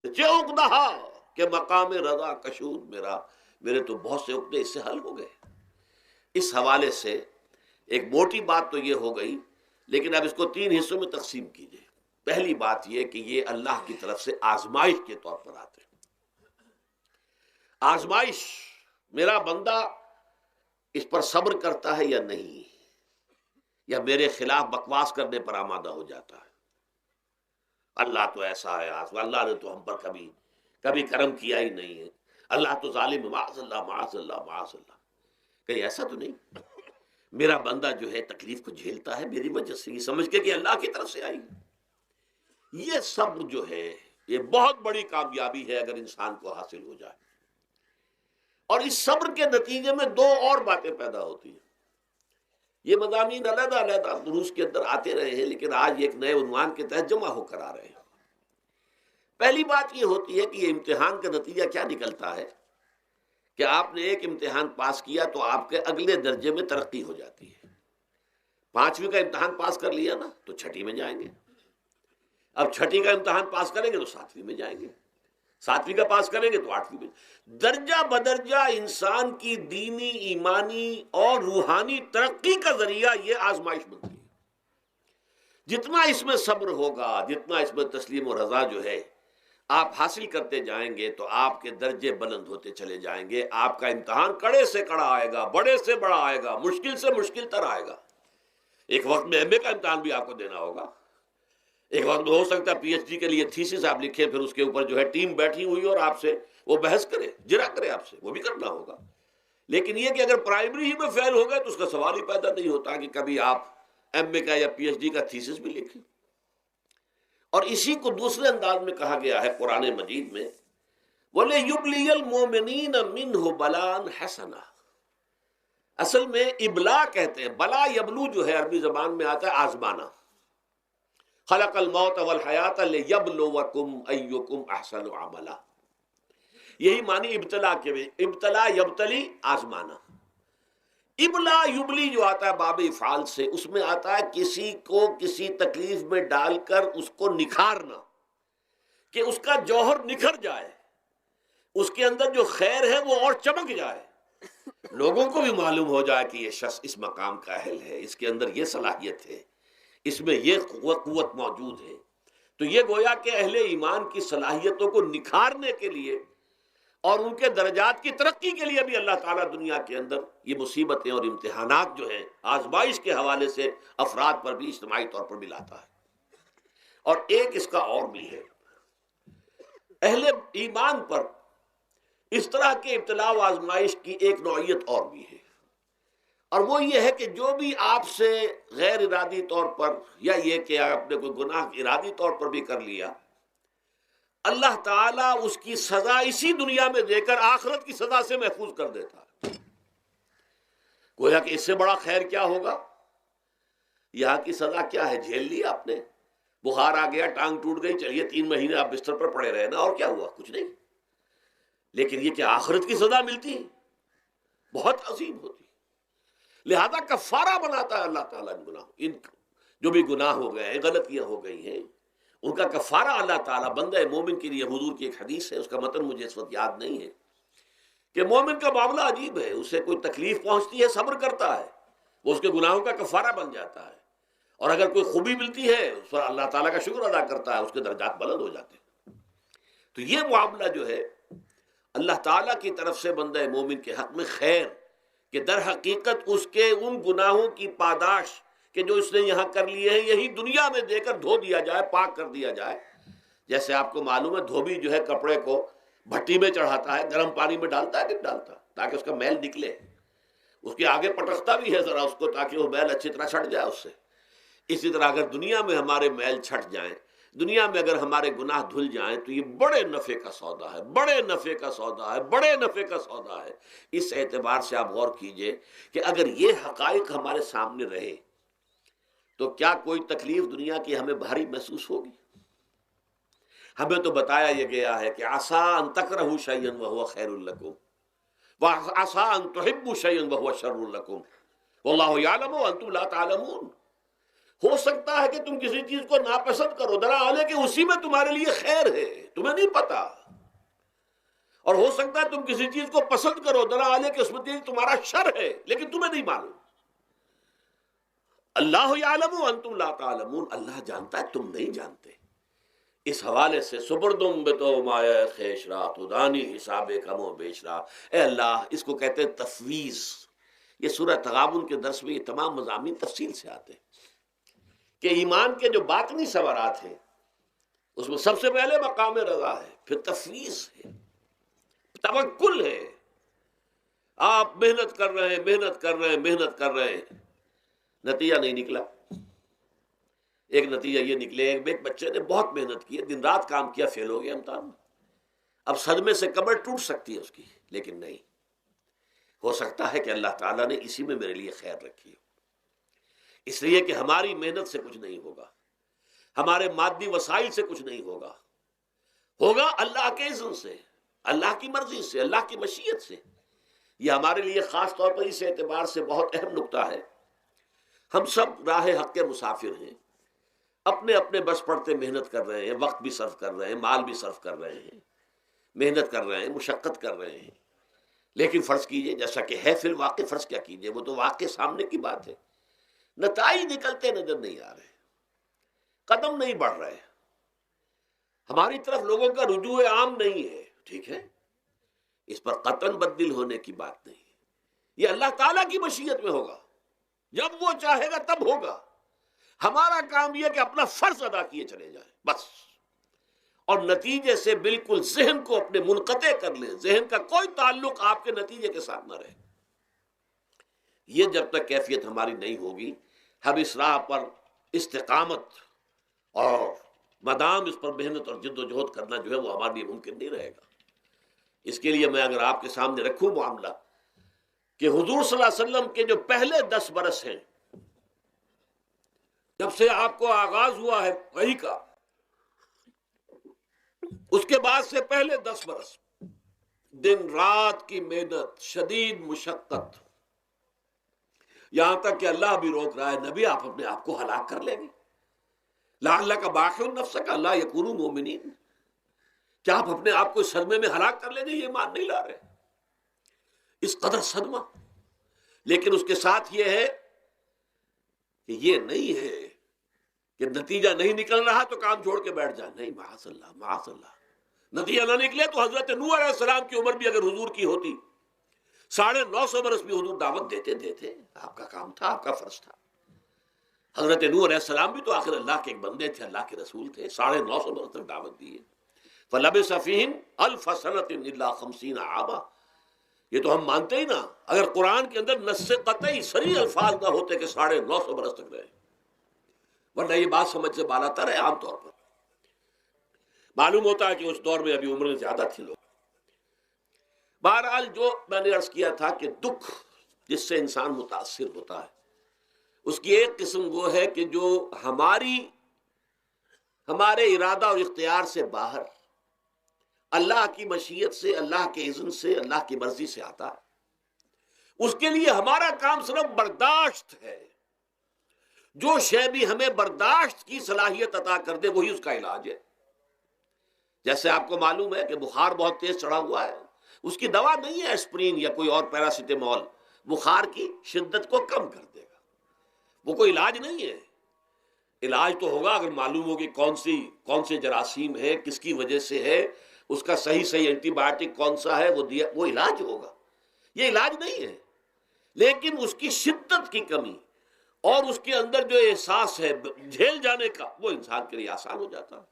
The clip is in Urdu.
چه عقدہ کہ مقام رضا کشود میرا، میرے تو بہت سے عقدے اس سے حل ہو گئے۔ اس حوالے سے ایک موٹی بات تو یہ ہو گئی، لیکن اب اس کو 3 حصوں میں تقسیم کیجئے۔ پہلی بات یہ کہ یہ اللہ کی طرف سے آزمائش کے طور پر آتے ہیں۔ آزمائش، میرا بندہ اس پر صبر کرتا ہے یا نہیں، یا میرے خلاف بکواس کرنے پر آمادہ ہو جاتا ہے۔ اللہ تو ایسا ہے، اللہ نے تو ہم پر کبھی کرم کیا ہی نہیں ہے، اللہ تو ظالم، معاذ اللہ معاذ اللہ معاذ اللہ۔ کہیں ایسا تو نہیں، میرا بندہ جو ہے تکلیف کو جھیلتا ہے میری وجہ سے، یہ سمجھ کے کہ اللہ کی طرف سے آئی۔ یہ صبر جو ہے یہ بہت بڑی کامیابی ہے اگر انسان کو حاصل ہو جائے۔ اور اس صبر کے نتیجے میں 2 اور باتیں پیدا ہوتی ہیں۔ یہ مضامین علیحدہ علیحدہ دروس کے اندر آتے رہے ہیں، لیکن آج ایک نئے عنوان کے تحت جمع ہو کر آ رہے ہیں۔ پہلی بات یہ ہوتی ہے کہ یہ امتحان کا نتیجہ کیا نکلتا ہے کہ آپ نے ایک امتحان پاس کیا تو آپ کے اگلے درجے میں ترقی ہو جاتی ہے۔ 5ویں کا امتحان پاس کر لیا نا تو 6ٹھی میں جائیں گے، اب 6ٹھی کا امتحان پاس کریں گے تو 7ویں میں جائیں گے، 7ویں کا پاس کریں گے تو 8ویں میں۔ درجہ بدرجہ انسان کی دینی، ایمانی اور روحانی ترقی کا ذریعہ یہ آزمائش بنتی ہے۔ جتنا اس میں صبر ہوگا، جتنا اس میں تسلیم و رضا جو ہے آپ حاصل کرتے جائیں گے تو آپ کے درجے بلند ہوتے چلے جائیں گے۔ آپ کا امتحان کڑے سے کڑا آئے گا، بڑے سے بڑا آئے گا، مشکل سے مشکل تر آئے گا۔ ایک وقت میں ایم اے کا امتحان بھی آپ کو دینا ہوگا، ایک وقت میں ہو سکتا ہے پی ایچ ڈی کے لیے تھیسس آپ لکھیں، پھر اس کے اوپر جو ہے ٹیم بیٹھی ہوئی اور آپ سے وہ بحث کرے، جرا کرے آپ سے، وہ بھی کرنا ہوگا۔ لیکن یہ کہ اگر پرائمری ہی میں فیل ہو گئے تو اس کا سوال ہی پیدا نہیں ہوتا کہ کبھی آپ ایم اے کا یا پی ایچ ڈی کا تھیسس بھی لکھیں۔ اور اسی کو دوسرے انداز میں کہا گیا ہے قرآن مجید میں، وَلِيُبْلِيَ الْمُؤْمِنِينَ مِنْهُ بَلَاءً حَسَنًا۔ اصل میں ابلا کہتے ہیں، بلا یبلو جو ہے عربی زبان میں آتا ہے آزمانا۔ خلق الموت والحیات لیبلوکم ایکم احسن عملا، یہی معنی ابتلا کے بھی، ابتلا یبتلی آزمانا۔ ابلا یبلی جو آتا ہے باب افعال سے، اس میں آتا ہے کسی کو کسی تکلیف میں ڈال کر اس کو نکھارنا، کہ اس کا جوہر نکھر جائے، اس کے اندر جو خیر ہے وہ اور چمک جائے، لوگوں کو بھی معلوم ہو جائے کہ یہ شخص اس مقام کا اہل ہے، اس کے اندر یہ صلاحیت ہے، اس میں یہ قوت موجود ہے۔ تو یہ گویا کہ اہل ایمان کی صلاحیتوں کو نکھارنے کے لیے اور ان کے درجات کی ترقی کے لیے بھی اللہ تعالیٰ دنیا کے اندر یہ مصیبتیں اور امتحانات جو ہیں آزمائش کے حوالے سے افراد پر بھی اجتماعی طور پر بھی لاتا ہے۔ اور ایک اس کا اور بھی ہے، اہل ایمان پر اس طرح کے ابتلاء و آزمائش کی ایک نوعیت اور بھی ہے، اور وہ یہ ہے کہ جو بھی آپ سے غیر ارادی طور پر یا یہ کہ آپ نے کوئی گناہ ارادی طور پر بھی کر لیا، اللہ تعالیٰ اس کی سزا اسی دنیا میں دے کر آخرت کی سزا سے محفوظ کر دیتا ہے۔ گویا کہ اس سے بڑا خیر کیا ہوگا؟ یہاں کی سزا کیا ہے؟ جھیل لی آپ نے، بخار آ گیا، ٹانگ ٹوٹ گئی، چلیے 3 مہینے آپ بستر پر پڑے رہے نا، اور کیا ہوا؟ کچھ نہیں۔ لیکن یہ کہ آخرت کی سزا ملتی بہت عظیم ہوتی، لہذا کفارہ بناتا ہے اللہ تعالیٰ ان گناہوں، ان جو بھی گناہ ہو گئے ہیں، غلطیاں ہو گئی ہیں، ان کا کفارہ اللہ تعالیٰ بندہ مومن کے لیے، حضور کی ایک حدیث ہے، اس کا متن مجھے اس وقت یاد نہیں ہے، کہ مومن کا معاملہ عجیب ہے، اسے کوئی تکلیف پہنچتی ہے صبر کرتا ہے، وہ اس کے گناہوں کا کفارہ بن جاتا ہے، اور اگر کوئی خوبی ملتی ہے اس پر اللہ تعالیٰ کا شکر ادا کرتا ہے، اس کے درجات بلند ہو جاتے ہیں۔ تو یہ معاملہ جو ہے اللہ تعالیٰ کی طرف سے بندہ مومن کے حق میں خیر، کہ در حقیقت اس کے ان گناہوں کی پاداش کہ جو اس نے یہاں کر لیے ہیں یہی دنیا میں دے کر دھو دیا جائے، پاک کر دیا جائے۔ جیسے آپ کو معلوم ہے دھوبی جو ہے کپڑے کو بھٹی میں چڑھاتا ہے، گرم پانی میں ڈالتا ہے کہ ڈالتا، تاکہ اس کا میل نکلے، اس کے آگے پٹکتا بھی ہے ذرا اس کو تاکہ وہ میل اچھی طرح چھٹ جائے اس سے۔ اسی طرح اگر دنیا میں ہمارے میل چھٹ جائیں، دنیا میں اگر ہمارے گناہ دھل جائیں تو یہ بڑے نفع کا سودا ہے، بڑے نفع کا سودا ہے، بڑے نفع کا سودا ہے۔ اس اعتبار سے آپ غور کیجئے کہ اگر یہ حقائق ہمارے سامنے رہے تو کیا کوئی تکلیف دنیا کی ہمیں بھاری محسوس ہوگی؟ ہمیں تو بتایا یہ گیا ہے کہ عسیٰ ان تکرہوا شیئا وہو خیر لکم وعسیٰ ان تحبوا شیئا وہو شر لکم واللہ یعلم وانتم لا تعلمون۔ ہو سکتا ہے کہ تم کسی چیز کو ناپسند کرو، دراصل کہ اسی میں تمہارے لیے خیر ہے، تمہیں نہیں پتا، اور ہو سکتا ہے تم کسی چیز کو پسند کرو، دراصل کہ اس میں تمہارا شر ہے لیکن تمہیں نہیں معلوم۔ اللہ یعلم وانتم لا تعلمون، اللہ جانتا ہے تم نہیں جانتے۔ اس حوالے سے سبردم بتو مایا خیشرا تدانی حساب کم و بیشرا، اے اللہ، اس کو کہتے ہیں تفویض۔ یہ سورہ تغابن کے درس میں یہ تمام مضامین تفصیل سے آتے ہیں کہ ایمان کے جو باطنی ثمرات ہیں اس میں سب سے پہلے مقام رضا ہے، پھر تفویض ہے، توکل ہے۔ آپ محنت کر رہے ہیں، محنت کر رہے ہیں، محنت کر رہے ہیں، نتیجہ نہیں نکلا۔ ایک نتیجہ یہ نکلے، ایک بچے نے بہت محنت کی، دن رات کام کیا، فیل ہو گیا امتحان میں، اب صدمے سے کمر ٹوٹ سکتی ہے اس کی، لیکن نہیں، ہو سکتا ہے کہ اللہ تعالیٰ نے اسی میں میرے لیے خیر رکھی ہے، اس لیے کہ ہماری محنت سے کچھ نہیں ہوگا، ہمارے مادی وسائل سے کچھ نہیں ہوگا، ہوگا اللہ کے اذن سے، اللہ کی مرضی سے، اللہ کی مشیت سے۔ یہ ہمارے لیے خاص طور پر اس اعتبار سے بہت اہم نقطہ ہے، ہم سب راہ حق کے مسافر ہیں، اپنے اپنے بس پڑتے محنت کر رہے ہیں، وقت بھی صرف کر رہے ہیں، مال بھی صرف کر رہے ہیں، محنت کر رہے ہیں، مشقت کر رہے ہیں، لیکن فرض کیجئے جیسا کہ ہے فی الواقع، فرض کیا کیجئے، وہ تو واقع سامنے کی بات ہے، نتائج نکلتے نظر نہیں آ رہے، قدم نہیں بڑھ رہے، ہماری طرف لوگوں کا رجوع عام نہیں ہے، ٹھیک ہے، اس پر قطعاً بدل ہونے کی بات نہیں ہے، یہ اللہ تعالیٰ کی مشیت میں ہوگا، جب وہ چاہے گا تب ہوگا۔ ہمارا کام یہ کہ اپنا فرض ادا کیے چلے جائیں بس، اور نتیجے سے بالکل ذہن کو اپنے منقطع کر لیں، ذہن کا کوئی تعلق آپ کے نتیجے کے ساتھ نہ رہے۔ یہ جب تک کیفیت ہماری نہیں ہوگی، ہم اس راہ پر استقامت اور مدام اس پر محنت اور جد و جہد کرنا جو ہے وہ ہمارے لیے ممکن نہیں رہے گا۔ اس کے لیے میں اگر آپ کے سامنے رکھوں معاملہ کہ حضور صلی اللہ علیہ وسلم کے جو پہلے 10 برس ہیں، جب سے آپ کو آغاز ہوا ہے وحی کا، اس کے بعد سے پہلے 10 برس دن رات کی محنت، شدید مشقت، یہاں تک کہ اللہ بھی روک رہا ہے، نبی آپ اپنے آپ کو ہلاک کر لیں گے، لعلک باخع نفسک الا یکونوا مؤمنین، کیا آپ اپنے آپ کو اس صدمے میں ہلاک کر لیں گے؟ یہ ایمان نہیں لا رہے، اس قدر صدمہ۔ لیکن اس کے ساتھ یہ ہے کہ یہ نہیں ہے کہ نتیجہ نہیں نکل رہا تو کام چھوڑ کے بیٹھ جائیں، نہیں، معاذ اللہ، معاذ اللہ، نتیجہ نہ نکلے تو حضرت نوح علیہ السلام کی عمر بھی اگر حضور کی ہوتی، 950 برس بھی حضور دعوت دیتے، آپ کا کام تھا، آپ کا فرض تھا۔ حضرت نوح علیہ السلام بھی تو آخر اللہ کے ایک بندے تھے، اللہ کے رسول تھے، 950 برس تک دعوت دی ہے۔ فلبث فیہم 1000 سنۃ الا 50 عاما، یہ تو ہم مانتے ہی نا، اگر قرآن کے اندر نص قطعی صریح الفاظ نہ ہوتے کہ 950 برس تک رہے، ورنہ یہ بات سمجھ سے بالا تر ہے۔ عام طور پر معلوم ہوتا ہے کہ اس دور میں ابھی عمریں زیادہ تھی لوگ۔ بہرحال جو میں نے عرض کیا تھا کہ دکھ جس سے انسان متاثر ہوتا ہے، اس کی ایک قسم وہ ہے کہ جو ہمارے ارادہ اور اختیار سے باہر، اللہ کی مشیت سے، اللہ کے اذن سے، اللہ کی مرضی سے آتا ہے، اس کے لیے ہمارا کام صرف برداشت ہے۔ جو شے بھی ہمیں برداشت کی صلاحیت عطا کر دے وہی اس کا علاج ہے۔ جیسے آپ کو معلوم ہے کہ بخار بہت تیز چڑھا ہوا ہے، اس کی دوا نہیں ہے اسپرین یا کوئی اور پیراسیٹامول، بخار کی شدت کو کم کر دے گا، وہ کوئی علاج نہیں ہے۔ علاج تو ہوگا اگر معلوم ہو کہ کون سے جراثیم ہے، کس کی وجہ سے ہے، اس کا صحیح اینٹی بائیوٹک کون سا ہے، وہ علاج ہوگا۔ یہ علاج نہیں ہے، لیکن اس کی شدت کی کمی اور اس کے اندر جو احساس ہے جھیل جانے کا، وہ انسان کے لیے آسان ہو جاتا ہے۔